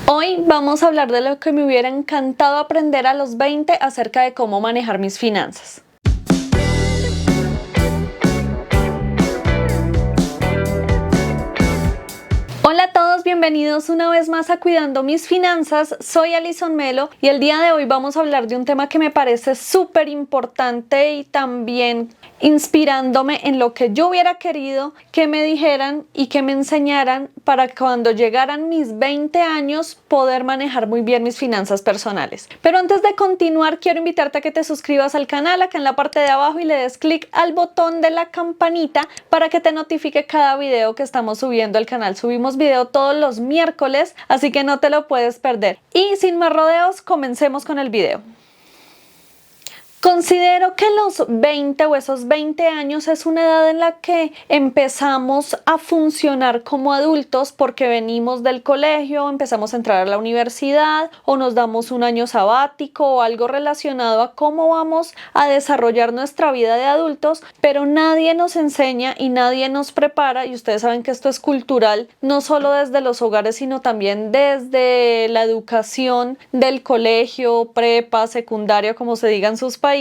Hoy vamos a hablar de lo que me hubiera encantado aprender a los 20 acerca de cómo manejar mis finanzas. Hola a todos, bienvenidos una vez más a Cuidando Mis Finanzas. Soy Alison Melo y el día de hoy vamos a hablar de un tema que me parece súper importante y también inspirándome en lo que yo hubiera querido que me dijeran y que me enseñaran para cuando llegaran mis 20 años poder manejar muy bien mis finanzas personales. Pero antes de continuar, quiero invitarte a que te suscribas al canal acá en la parte de abajo y le des clic al botón de la campanita para que te notifique cada video que estamos subiendo al canal. Subimos video todos los miércoles, así que no te lo puedes perder. Y sin más rodeos, comencemos con el video. Considero que los 20 o esos 20 años es una edad en la que empezamos a funcionar como adultos porque venimos del colegio, empezamos a entrar a la universidad o nos damos un año sabático o algo relacionado a cómo vamos a desarrollar nuestra vida de adultos, pero nadie nos enseña y nadie nos prepara, y ustedes saben que esto es cultural, no solo desde los hogares, sino también desde la educación del colegio, prepa, secundaria, como se diga en sus países.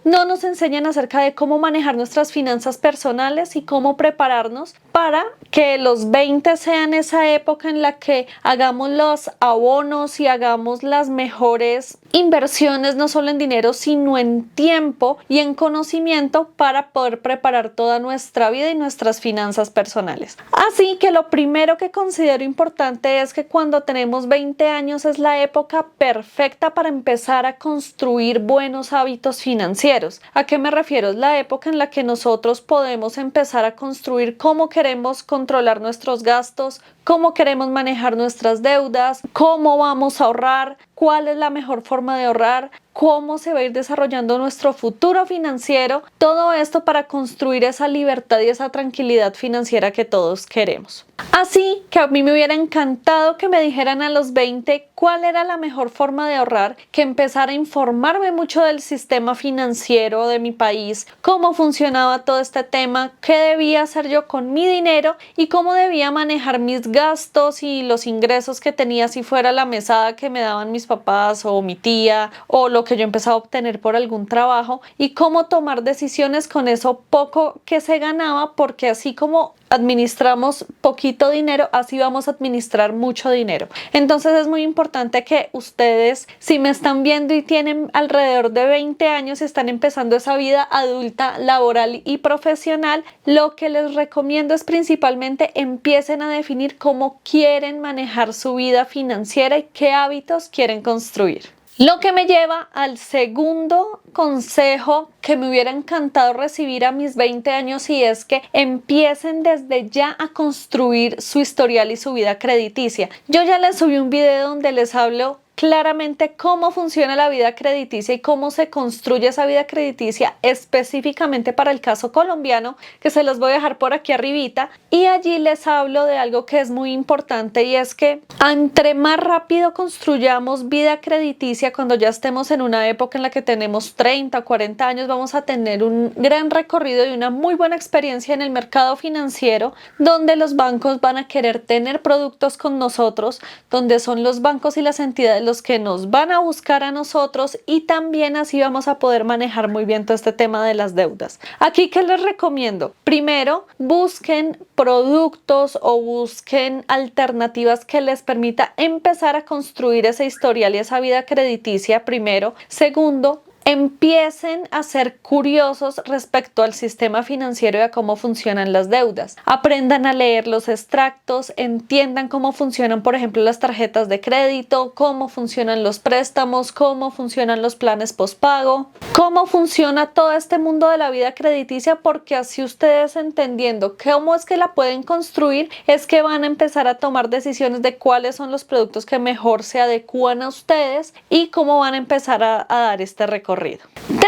No nos enseñan acerca de cómo manejar nuestras finanzas personales y cómo prepararnos para que los 20 sean esa época en la que hagamos los abonos y hagamos las mejores inversiones, no solo en dinero, sino en tiempo y en conocimiento para poder preparar toda nuestra vida y nuestras finanzas personales. Así que lo primero que considero importante es que cuando tenemos 20 años es la época perfecta para empezar a construir buenos hábitos financieros. ¿A qué me refiero? Es la época en la que nosotros podemos empezar a construir cómo queremos controlar nuestros gastos, cómo queremos manejar nuestras deudas, cómo vamos a ahorrar, cuál es la mejor forma de ahorrar, cómo se va a ir desarrollando nuestro futuro financiero, todo esto para construir esa libertad y esa tranquilidad financiera que todos queremos. Así que a mí me hubiera encantado que me dijeran a los 20 cuál era la mejor forma de ahorrar, que empezara a informarme mucho del sistema financiero de mi país, cómo funcionaba todo este tema, qué debía hacer yo con mi dinero y cómo debía manejar mis gastos y los ingresos que tenía, si fuera la mesada que me daban mis papás o mi tía o lo que yo empezaba a obtener por algún trabajo, y cómo tomar decisiones con eso poco que se ganaba, porque así como administramos poquito dinero, así vamos a administrar mucho dinero. Entonces es muy importante que ustedes, si me están viendo y tienen alrededor de 20 años y están empezando esa vida adulta, laboral y profesional, lo que les recomiendo es principalmente empiecen a definir cómo quieren manejar su vida financiera y qué hábitos quieren construir. Lo que me lleva al segundo consejo que me hubiera encantado recibir a mis 20 años, y es que empiecen desde ya a construir su historial y su vida crediticia. Yo ya les subí un video donde les hablo claramente cómo funciona la vida crediticia y cómo se construye esa vida crediticia específicamente para el caso colombiano, que se los voy a dejar por aquí arribita, y allí les hablo de algo que es muy importante, y es que entre más rápido construyamos vida crediticia, cuando ya estemos en una época en la que tenemos 30 o 40 años, vamos a tener un gran recorrido y una muy buena experiencia en el mercado financiero, donde los bancos van a querer tener productos con nosotros, donde son los bancos y las entidades los que nos van a buscar a nosotros, y también así vamos a poder manejar muy bien todo este tema de las deudas. Aquí, ¿qué les recomiendo? Primero, busquen productos o busquen alternativas que les permita empezar a construir ese historial y esa vida crediticia primero. Segundo, empiecen a ser curiosos respecto al sistema financiero y a cómo funcionan las deudas. Aprendan a leer los extractos, entiendan cómo funcionan, por ejemplo, las tarjetas de crédito, cómo funcionan los préstamos, cómo funcionan los planes postpago, cómo funciona todo este mundo de la vida crediticia, porque así ustedes, entendiendo cómo es que la pueden construir, es que van a empezar a tomar decisiones de cuáles son los productos que mejor se adecúan a ustedes y cómo van a empezar a dar este recorrido.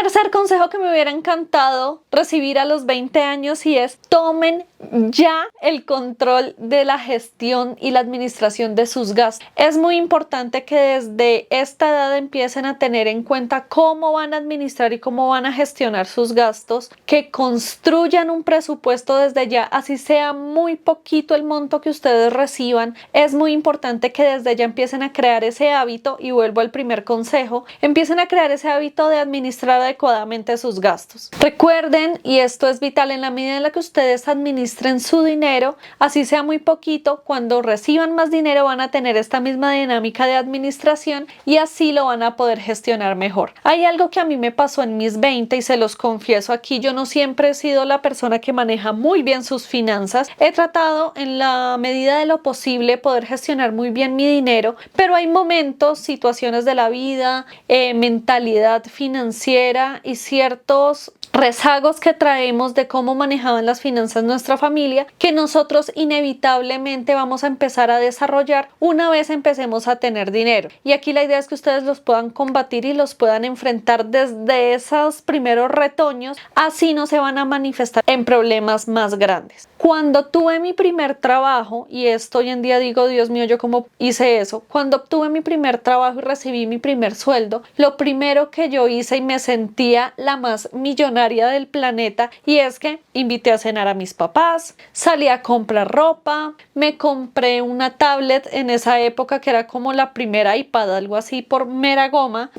Tercer consejo que me hubiera encantado recibir a los 20 años y es: tomen ya el control de la gestión y la administración de sus gastos. Es muy importante que desde esta edad empiecen a tener en cuenta cómo van a administrar y cómo van a gestionar sus gastos, que construyan un presupuesto desde ya, así sea muy poquito el monto que ustedes reciban. Es muy importante que desde ya empiecen a crear ese hábito, y vuelvo al primer consejo: empiecen a crear ese hábito de administrar adecuadamente sus gastos. Recuerden, y esto es vital, en la medida en la que ustedes administren su dinero, así sea muy poquito, cuando reciban más dinero van a tener esta misma dinámica de administración y así lo van a poder gestionar mejor. Hay algo que a mí me pasó en mis 20 y se los confieso aquí: yo no siempre he sido la persona que maneja muy bien sus finanzas. He tratado en la medida de lo posible poder gestionar muy bien mi dinero, pero hay momentos, situaciones de la vida, mentalidad financiera y ciertos rezagos que traemos de cómo manejaban las finanzas nuestra familia, que nosotros inevitablemente vamos a empezar a desarrollar una vez empecemos a tener dinero. Y aquí la idea es que ustedes los puedan combatir y los puedan enfrentar desde esos primeros retoños, así no se van a manifestar en problemas más grandes. Cuando tuve mi primer trabajo, y esto hoy en día digo, Dios mío, ¿yo cómo hice eso? Cuando obtuve mi primer trabajo y recibí mi primer sueldo, lo primero que yo hice, y me sentía la más millonaria del planeta, y es que invité a cenar a mis papás, salí a comprar ropa, me compré una tablet en esa época que era como la primera iPad, algo así, por mera goma,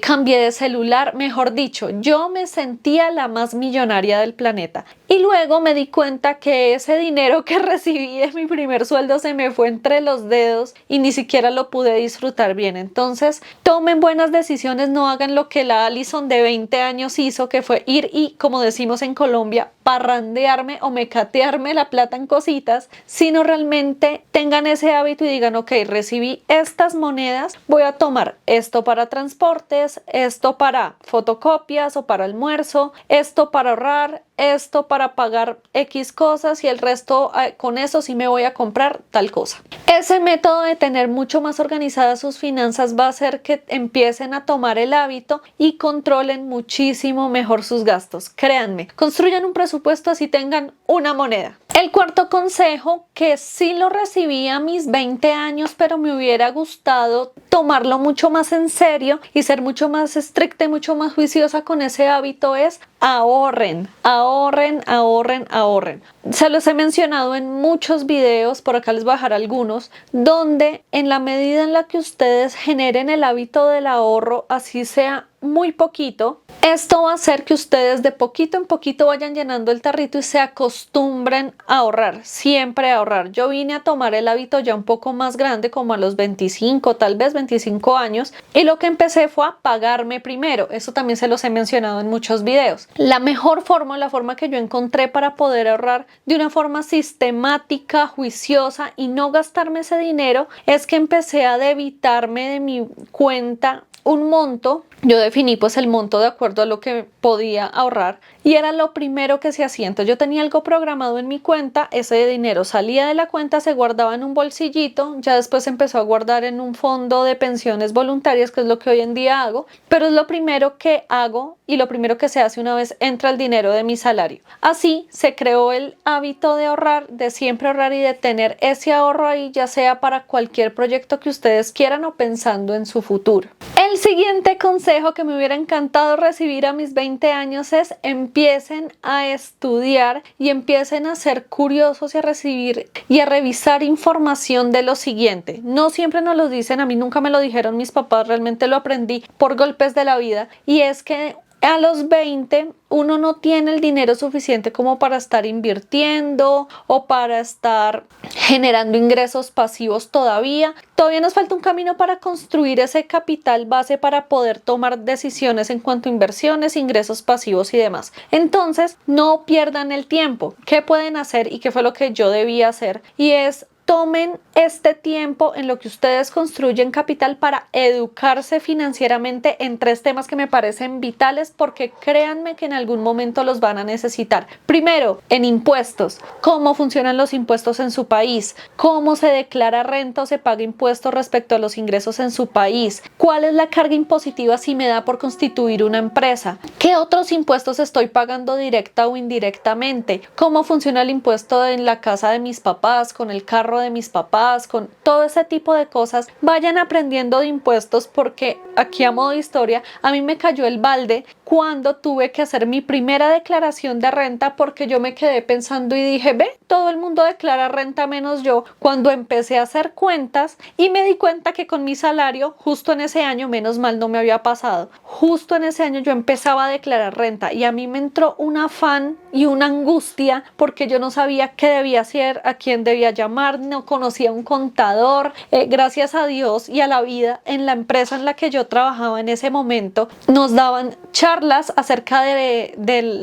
cambié de celular, mejor dicho, yo me sentía la más millonaria del planeta. Y luego me di cuenta que ese dinero que recibí de mi primer sueldo se me fue entre los dedos y ni siquiera lo pude disfrutar bien. Entonces, tomen buenas decisiones, no hagan lo que la Alison de 20 años hizo, que fue ir y, como decimos en Colombia, parrandearme o mecatearme la plata en cositas, sino realmente tengan ese hábito y digan: ok, recibí estas monedas, voy a tomar esto para transportes, esto para fotocopias o para almuerzo, esto para ahorrar, esto para pagar X cosas, y el resto con eso sí me voy a comprar tal cosa. Ese método de tener mucho más organizadas sus finanzas va a hacer que empiecen a tomar el hábito y controlen muchísimo mejor sus gastos. Créanme, construyan un presupuesto así tengan una moneda. El cuarto consejo, que sí lo recibí a mis 20 años, pero me hubiera gustado tomarlo mucho más en serio y ser mucho más estricta y mucho más juiciosa con ese hábito, es: ahorren, ahorren, ahorren, ahorren. Se los he mencionado en muchos videos, por acá les voy a dejar algunos, donde en la medida en la que ustedes generen el hábito del ahorro, así sea muy poquito, esto va a hacer que ustedes de poquito en poquito vayan llenando el tarrito y se acostumbren a ahorrar, siempre a ahorrar. Yo vine a tomar el hábito ya un poco más grande, como a los 25, tal vez 25 años, y lo que empecé fue a pagarme primero. Eso también se los he mencionado en muchos videos. La mejor forma, la forma que yo encontré para poder ahorrar de una forma sistemática, juiciosa y no gastarme ese dinero, es que empecé a debitarme de mi cuenta un monto. Yo definí pues el monto de acuerdo a lo que podía ahorrar y era lo primero que se hacía. Entonces yo tenía algo programado en mi cuenta, ese dinero salía de la cuenta, se guardaba en un bolsillito, ya después se empezó a guardar en un fondo de pensiones voluntarias, que es lo que hoy en día hago, pero es lo primero que hago y lo primero que se hace una vez entra el dinero de mi salario. Así se creó el hábito de ahorrar, de siempre ahorrar y de tener ese ahorro ahí, ya sea para cualquier proyecto que ustedes quieran o pensando en su futuro. El siguiente consejo que me hubiera encantado recibir a mis 20 años es: empiecen a estudiar y empiecen a ser curiosos y a recibir y a revisar información de lo siguiente. No siempre nos lo dicen, a mí nunca me lo dijeron mis papás, realmente lo aprendí por golpes de la vida, y es que a los 20 uno no tiene el dinero suficiente como para estar invirtiendo o para estar generando ingresos pasivos todavía. Todavía nos falta un camino para construir ese capital base para poder tomar decisiones en cuanto a inversiones, ingresos pasivos y demás. Entonces, no pierdan el tiempo. ¿Qué pueden hacer y qué fue lo que yo debía hacer? Y es tomen este tiempo en lo que ustedes construyen capital para educarse financieramente en 3 temas que me parecen vitales, porque créanme que en algún momento los van a necesitar. Primero, en impuestos. ¿Cómo funcionan los impuestos en su país? ¿Cómo se declara renta o se paga impuestos respecto a los ingresos en su país? ¿Cuál es la carga impositiva si me da por constituir una empresa? ¿Qué otros impuestos estoy pagando directa o indirectamente? ¿Cómo funciona el impuesto en la casa de mis papás, con el carro de mis papás, con todo ese tipo de cosas? Vayan aprendiendo de impuestos, porque aquí, a modo de historia, a mí me cayó el balde cuando tuve que hacer mi primera declaración de renta, porque yo me quedé pensando y dije, ve, todo el mundo declara renta menos yo, cuando empecé a hacer cuentas y me di cuenta que con mi salario, justo en ese año, menos mal no me había pasado, justo en ese año yo empezaba a declarar renta y a mí me entró un afán y una angustia porque yo no sabía qué debía hacer, a quién debía llamar, no conocía un contador. Gracias a Dios y a la vida, en la empresa en la que yo trabajaba en ese momento nos daban charlas acerca de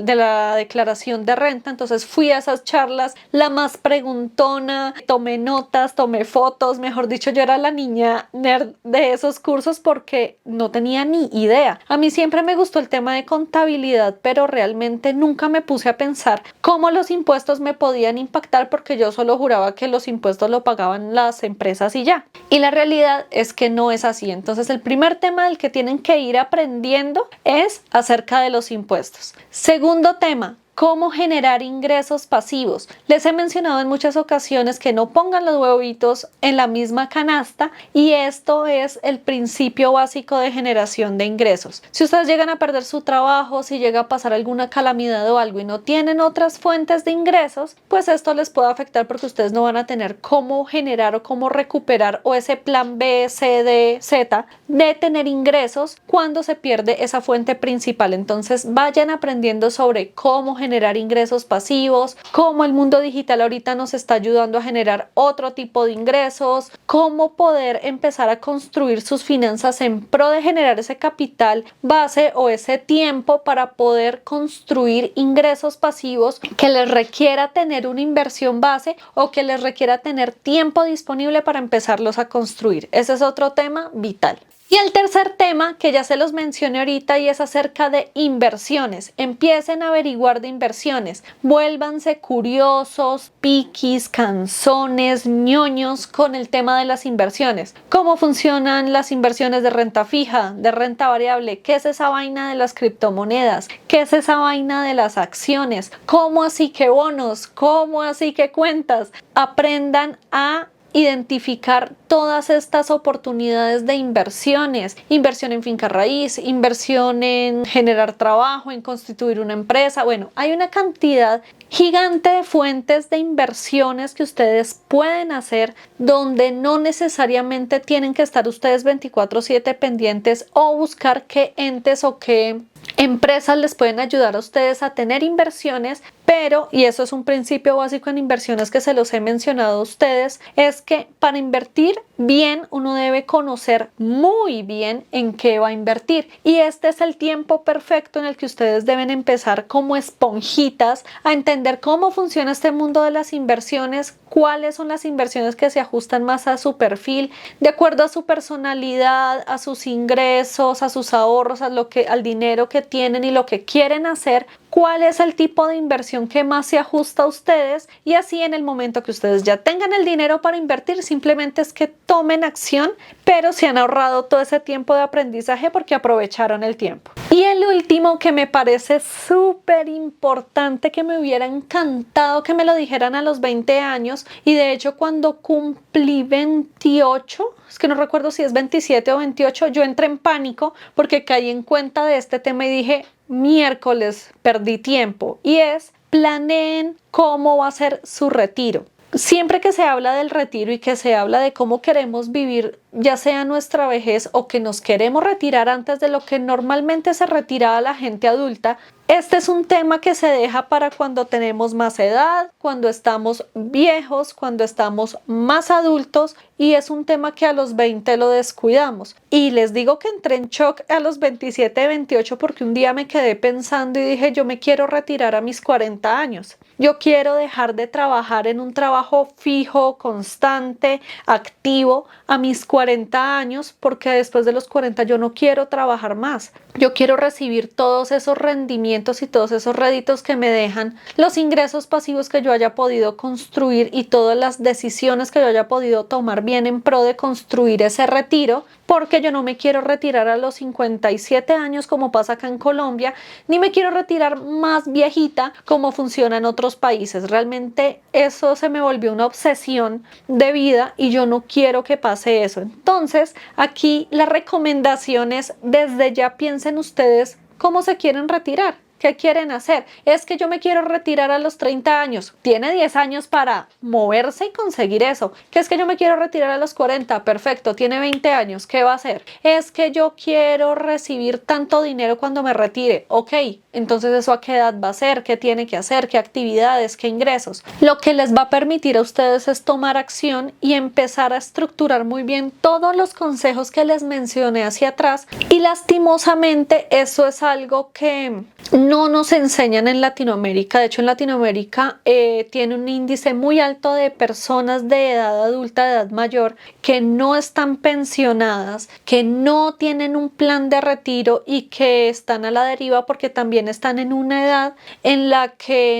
la declaración de renta. Entonces fui a esas charlas, la más preguntona, tomé notas, tomé fotos, mejor dicho, yo era la niña nerd de esos cursos porque no tenía ni idea. A mí siempre me gustó el tema de contabilidad, pero realmente nunca me puse a pensar cómo los impuestos me podían impactar, porque yo solo juraba que los impuestos lo pagaban las empresas y ya. Y la realidad es que no es así. Entonces, el primer tema del que tienen que ir aprendiendo es acerca de los impuestos. Segundo tema, ¿cómo generar ingresos pasivos? Les he mencionado en muchas ocasiones que no pongan los huevitos en la misma canasta, y esto es el principio básico de generación de ingresos. Si ustedes llegan a perder su trabajo, si llega a pasar alguna calamidad o algo y no tienen otras fuentes de ingresos, pues esto les puede afectar, porque ustedes no van a tener cómo generar o cómo recuperar, o ese plan B, C, D, Z de tener ingresos cuando se pierde esa fuente principal. Entonces vayan aprendiendo sobre cómo generar ingresos pasivos, cómo el mundo digital ahorita nos está ayudando a generar otro tipo de ingresos, cómo poder empezar a construir sus finanzas en pro de generar ese capital base o ese tiempo para poder construir ingresos pasivos que les requiera tener una inversión base o que les requiera tener tiempo disponible para empezarlos a construir. Ese es otro tema vital. Y el tercer tema, que ya se los mencioné ahorita, y es acerca de inversiones. Empiecen a averiguar de inversiones. Vuélvanse curiosos, piquis, canzones, ñoños con el tema de las inversiones. ¿Cómo funcionan las inversiones de renta fija, de renta variable? ¿Qué es esa vaina de las criptomonedas? ¿Qué es esa vaina de las acciones? ¿Cómo así que bonos? ¿Cómo así que cuentas? Aprendan a identificar todas estas oportunidades de inversiones: inversión en finca raíz, inversión en generar trabajo, en constituir una empresa. Bueno, hay una cantidad gigante de fuentes de inversiones que ustedes pueden hacer, donde no necesariamente tienen que estar ustedes 24/7 pendientes o buscar qué entes o qué empresas les pueden ayudar a ustedes a tener inversiones. Pero, y eso es un principio básico en inversiones que se los he mencionado a ustedes, es que para invertir bien uno debe conocer muy bien en qué va a invertir, y este es el tiempo perfecto en el que ustedes deben empezar como esponjitas a entender cómo funciona este mundo de las inversiones, cuáles son las inversiones que se ajustan más a su perfil, de acuerdo a su personalidad, a sus ingresos, a sus ahorros, al dinero que tienen y lo que quieren hacer. Cuál es el tipo de inversión que más se ajusta a ustedes, y así en el momento que ustedes ya tengan el dinero para invertir, simplemente es que tomen acción, pero se han ahorrado todo ese tiempo de aprendizaje porque aprovecharon el tiempo. Y el último, que me parece súper importante, que me hubiera encantado que me lo dijeran a los 20 años, y de hecho cuando cumplí 28, es que no recuerdo si es 27 o 28, yo entré en pánico porque caí en cuenta de este tema y dije, miércoles, perdí tiempo. Y es: planeen cómo va a ser su retiro. Siempre que se habla del retiro y que se habla de cómo queremos vivir ya sea nuestra vejez o que nos queremos retirar antes de lo que normalmente se retiraba la gente adulta, este es un tema que se deja para cuando tenemos más edad, cuando estamos viejos, cuando estamos más adultos, y es un tema que a los 20 lo descuidamos. Y les digo que entré en shock a los 27, 28 porque un día me quedé pensando y dije, yo me quiero retirar a mis 40 años. Yo quiero dejar de trabajar en un trabajo fijo, constante, activo a mis 40 años, porque después de los 40 yo no quiero trabajar más. Yo quiero recibir todos esos rendimientos y todos esos réditos que me dejan los ingresos pasivos que yo haya podido construir y todas las decisiones que yo haya podido tomar bien en pro de construir ese retiro, porque yo no me quiero retirar a los 57 años como pasa acá en Colombia, ni me quiero retirar más viejita como funciona en otros países. Realmente eso se me volvió una obsesión de vida y yo no quiero que pase eso. Entonces, aquí la recomendación es: desde ya piensen ustedes cómo se quieren retirar. ¿Qué quieren hacer? Es que yo me quiero retirar a los 30 años. Tiene 10 años para moverse y conseguir eso. ¿Qué es que yo me quiero retirar a los 40? Perfecto, tiene 20 años. ¿Qué va a hacer? Es que yo quiero recibir tanto dinero cuando me retire. Ok, entonces ¿eso a qué edad va a ser? ¿Qué tiene que hacer? ¿Qué actividades? ¿Qué ingresos? Lo que les va a permitir a ustedes es tomar acción y empezar a estructurar muy bien todos los consejos que les mencioné hacia atrás. Y lastimosamente eso es algo que no nos enseñan en Latinoamérica. De hecho, en Latinoamérica tiene un índice muy alto de personas de edad adulta, de edad mayor, que no están pensionadas, que no tienen un plan de retiro y que están a la deriva porque también están en una edad en la que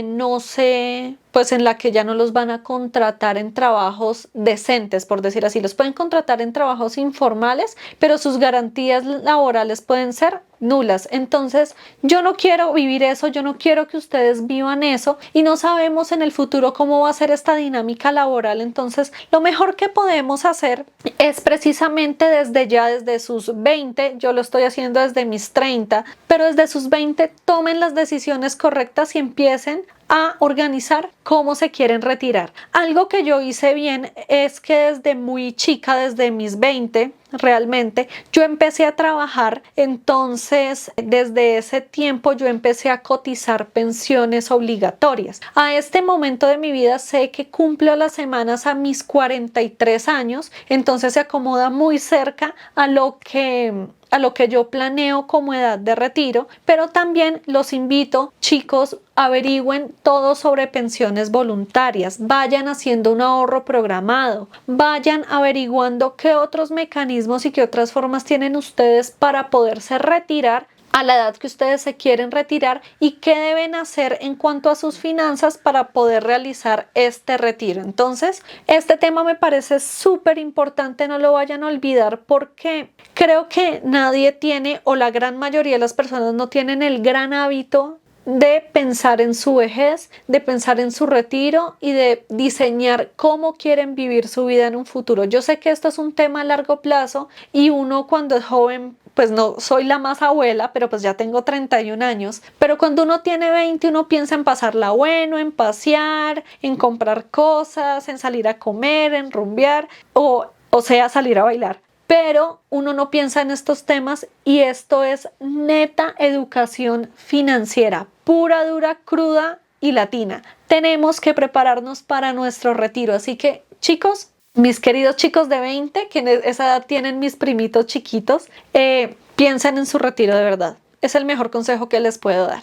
en la que ya no los van a contratar en trabajos decentes, por decir así. Los pueden contratar en trabajos informales, pero sus garantías laborales pueden ser nulas. Entonces, yo no quiero vivir eso, yo no quiero que ustedes vivan eso, y no sabemos en el futuro cómo va a ser esta dinámica laboral. Entonces, lo mejor que podemos hacer es precisamente desde ya, desde sus 20, yo lo estoy haciendo desde mis 30, pero desde sus 20 tomen las decisiones correctas y empiecen a organizar cómo se quieren retirar. Algo que yo hice bien es que desde muy chica, desde mis 20, realmente yo empecé a trabajar. Entonces desde ese tiempo yo empecé a cotizar pensiones obligatorias. A este momento de mi vida sé que cumplo las semanas a mis 43 años, entonces se acomoda muy cerca a lo que yo planeo como edad de retiro. Pero también los invito, chicos, averigüen todo sobre pensiones voluntarias, vayan haciendo un ahorro programado, vayan averiguando qué otros mecanismos y qué otras formas tienen ustedes para poderse retirar a la edad que ustedes se quieren retirar, y qué deben hacer en cuanto a sus finanzas para poder realizar este retiro. Entonces, este tema me parece súper importante, no lo vayan a olvidar, porque creo que nadie tiene, o la gran mayoría de las personas no tienen, el gran hábito de pensar en su vejez, de pensar en su retiro y de diseñar cómo quieren vivir su vida en un futuro. Yo sé que esto es un tema a largo plazo y uno cuando es joven, pues no soy la más abuela, pero pues ya tengo 31 años, pero cuando uno tiene 20 uno piensa en pasarla bueno, en pasear, en comprar cosas, en salir a comer, en rumbear o sea, salir a bailar. Pero uno no piensa en estos temas, y esto es neta educación financiera, pura, dura, cruda y latina. Tenemos que prepararnos para nuestro retiro. Así que, chicos, mis queridos chicos de 20, que en esa edad tienen mis primitos chiquitos, piensen en su retiro de verdad. Es el mejor consejo que les puedo dar.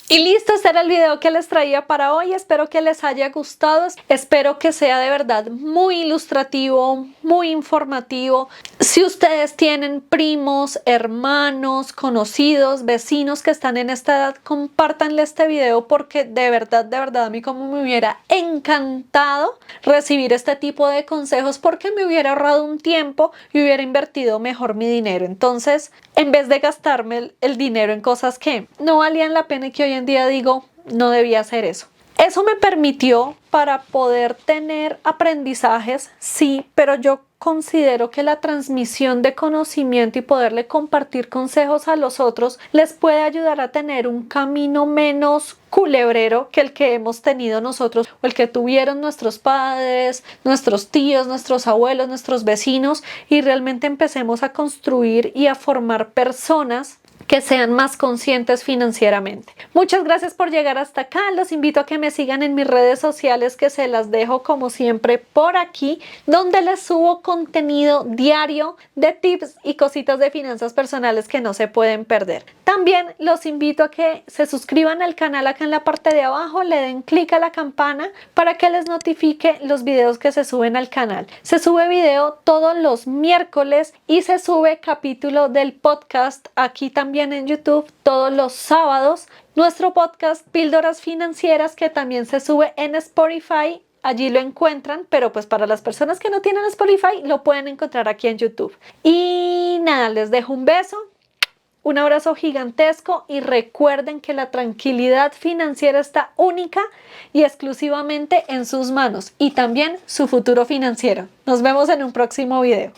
Y listo, este era el video que les traía para hoy. Espero que les haya gustado, espero que sea de verdad muy ilustrativo, muy informativo. Si ustedes tienen primos, hermanos, conocidos, vecinos que están en esta edad, compártanle este video, porque de verdad, a mí como me hubiera encantado recibir este tipo de consejos, porque me hubiera ahorrado un tiempo y hubiera invertido mejor mi dinero. Entonces, en vez de gastarme el dinero en cosas que no valían la pena y que hoy en día digo, no debía hacer eso. Eso me permitió para poder tener aprendizajes, sí, pero yo considero que la transmisión de conocimiento y poderle compartir consejos a los otros les puede ayudar a tener un camino menos culebrero que el que hemos tenido nosotros o el que tuvieron nuestros padres, nuestros tíos, nuestros abuelos, nuestros vecinos, y realmente empecemos a construir y a formar personas que sean más conscientes financieramente. Muchas gracias por llegar hasta acá. Los invito a que me sigan en mis redes sociales, que se las dejo como siempre por aquí, donde les subo contenido diario de tips y cositas de finanzas personales que no se pueden perder. También los invito a que se suscriban al canal acá en la parte de abajo, le den clic a la campana para que les notifique los videos que se suben al canal. Se sube video todos los miércoles y se sube capítulo del podcast aquí también en YouTube todos los sábados. Nuestro podcast Píldoras Financieras, que también se sube en Spotify. Allí lo encuentran, pero pues para las personas que no tienen Spotify lo pueden encontrar aquí en YouTube. Y nada, les dejo un beso, un abrazo gigantesco y recuerden que la tranquilidad financiera está única y exclusivamente en sus manos y también su futuro financiero. Nos vemos en un próximo video.